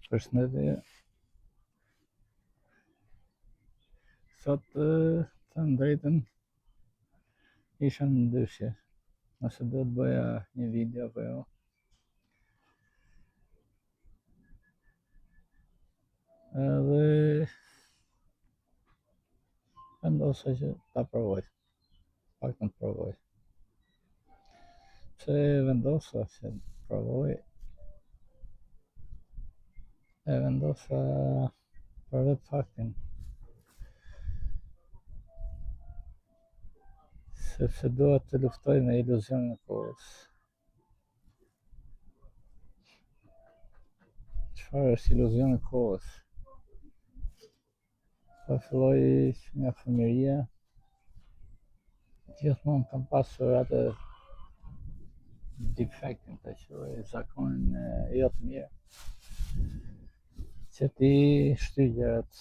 Përshëndetje. Sot të thënë drejtën isha në ndyshje nëse do të bëja një video apo jo. Edhe vendosa që ta provoj, paktën të provoj. Pse vendosa që provoj? E vendosa për vetë faktin sepse dua të luftoj me iluzionin e kohës. Çfarë është iluzioni i kohës? Po filloj nga fëmijëria, gjithmonë kam pasur atë defektin të quaj, zakonin jo të mirë, që ti shtyj gjërat,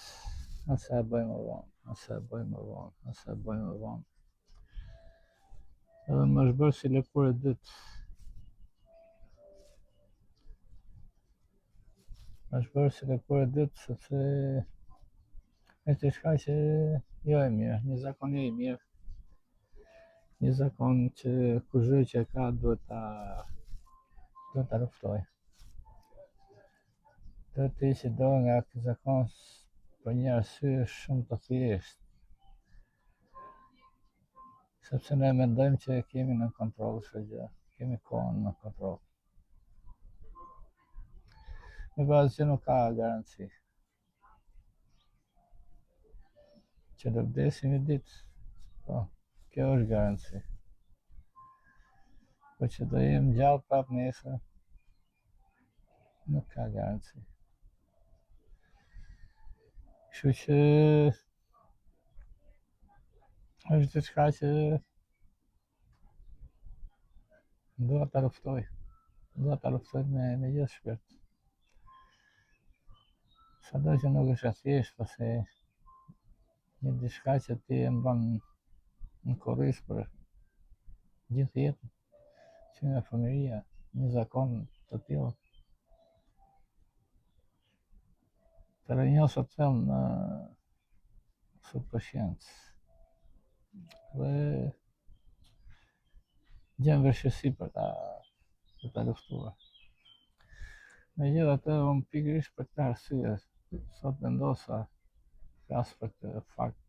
ose e bëj më vonë, ose e bëj më vonë, ose e bëj më vonë. Edhe më është bërë si lëkurë e dytë. Më është bërë si lëkurë e dytë sepse është diçka që jo e mirë, një zakon jo i mirë. Një zakon që kushdo që e ka duhet ta luftoj. Duhet të hiqë dorë nga ky zakon për një arsye shumë të thjeshtë. Sepse ne mendojmë që kemi në kontroll çdo gjë, kemi kohën në kontroll. Mirë, asgjë nuk ka garanci. Që do vdesim një ditë, po, kjo është garanci. Po që do jem gjallë prapë nesër, nuk ka garanci. Kështu që është diçka që dua ta luftoj. Dua ta luftoj me gjithë shpirt. Sado që nuk është e thjeshtë, pasi një diçka që ti e mban në korris për gjithë jetën, që nga fëmijëria, një zakon të tillë. Të rënjosë të thellë në subconsciencë dhe gjem vështirësi për ta luftuar. Megjithatë, unë pikërisht për këtë arsye sot vendosa flas për këtë fakt,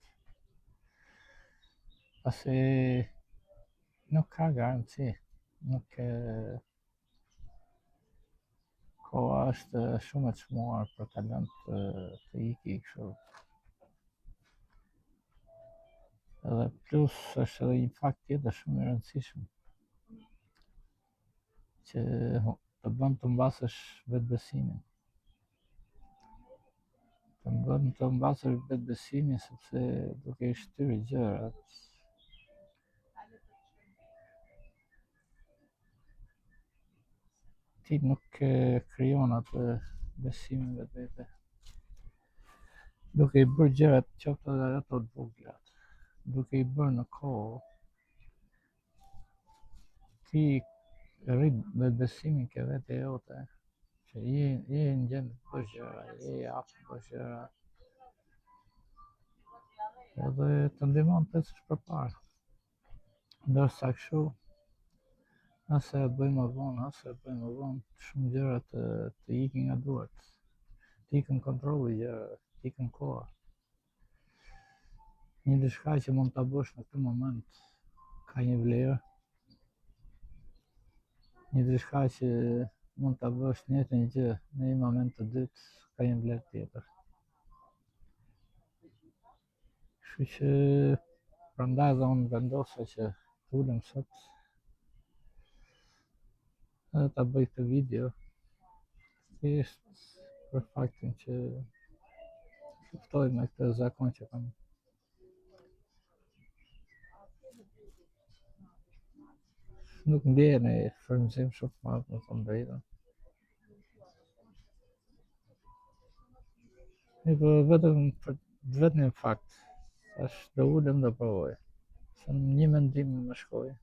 pasi nuk ka garanci, koha është shumë e çmuar për ta lënë të iki kështu. Edhe plus është edhe një fakt tjetër shumë i rëndësishëm, që të bën të mbasësh vetbesimin. Të bën të mbasësh vetbesimin sepse duke i shtyrë gjërat, ti nuk krijon atë besimin vetvete. Duke i bërë gjërat, qoftë edhe ato të vogla, duke i bërë në kohë, ti rrit vetbesimin ke vete jote, që je në gjendje të bësh gjëra, je i aftë të bësh gjëra, edhe të ndihmon të ecësh përpara. Ndërsa kështu, ose e bëj më vonë, shumë gjëra të ikin nga duart, të ikën kontrolli i gjërave, të ikën koha. Një diçka që mund ta bësh në këtë moment ka një vlerë, një diçka që mund ta bësh në njëjtën gjë në një moment të dytë ka një vlerë tjetër. Kështu që prandaj dhe unë vendosa që ulem sot edhe ta bëj këtë video, thjesht për faktin që luftoj me këtë zakon që kam. Nuk ndjehem në frymëzim shumë të madh, me thënë drejtën. Po vetëm për vetëm një fakt, thash do ulem do provoj, se një mendim më shkoi.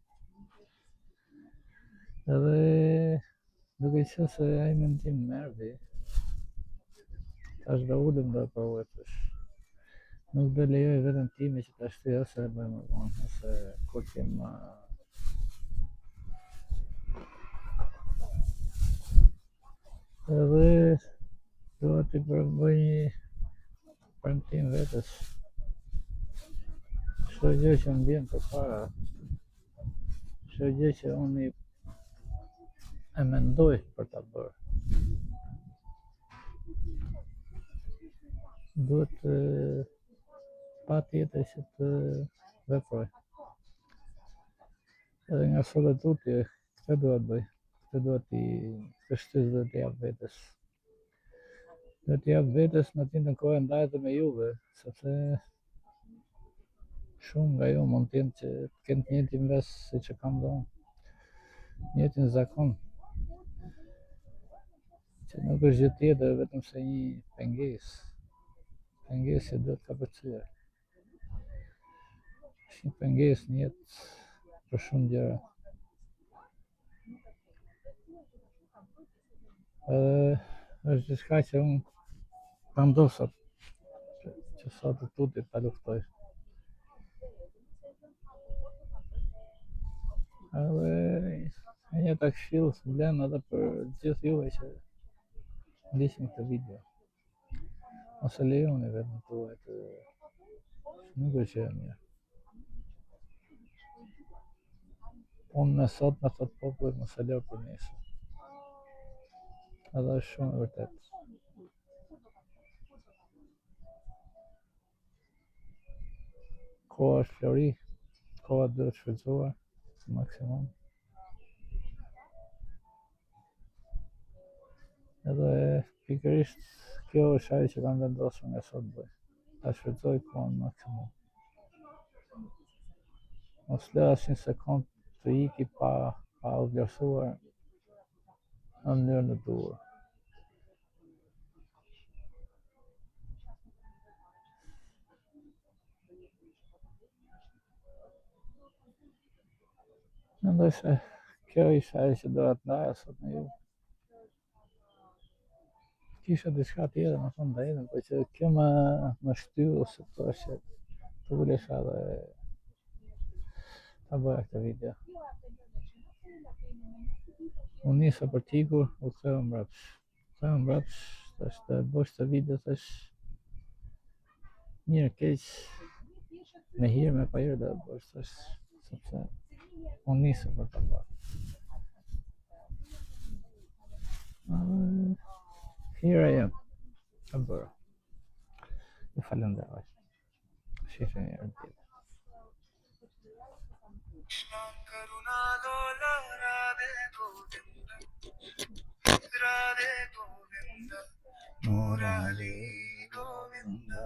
Edhe duke qenë se ai mendim më erdhi, tash do ulem do provoj tash. Nuk do lejoj veten time që ta shtyj ose e bëj më vonë, ose kur kem edhe dua t'i bëj një premtim vetes. Çdo gjë që më vjen përpara, çdo gjë që unë e mendoj për ta bërë, duhet patjetër që të veproj. Edhe nga solitutja, këtë dua të bëj, këtë shtesë duhet t'i jap vetes. Duhet t'i jap vetes në të njëjtën kohë ndaj edhe me juve, sepse shumë nga ju mund të jenë që të kenë të njëjtin ves siç e kam unë, të njëjtin zakon, që nuk është gjë tjetër vetëm se një pengesë që duhet kapërcyer. Është një pengesë në jetë për shumë gjëra. Është diçka që unë ta ndosat, që sot të tuti ta luftoj. Edhe e njëjta këshill vlen edhe për gjithë juve që ndiqni këtë video. Ose lejoni vetëm tuaj të nuk është gjë e mirë. Unë në sot me thot popullit mos e lër për nesër. Edhe është shumë e vërtet. Koha është flori, koha duhet shfrytzuar maksimum. Edhe pikërisht kjo është ajo që kam vendosur nga sot bëj. Ta shfrytëzoj kohën maksimum. Mos lë asnjë sekond të iki pa u vlerësuar në mënyrën e duhur. Mendoj se kjo ishte ajo që doja të ndaja sot me ju. Kisha diçka tjetër më thonë drejtën, por që kjo më shtyllë se thua që të ulesha dhe ta bëja këtë video. Unë nisa për t'ikur, u ktheva mbrapsh. Tash të bësh të video tash mirë keq, me hir me pa hir do të bësh tash, sepse unë nisa për ta bërë. Here I am, e bëra. Ju falenderoj. Shihni herën tjetër. Radhe Govinda, Murali Govinda.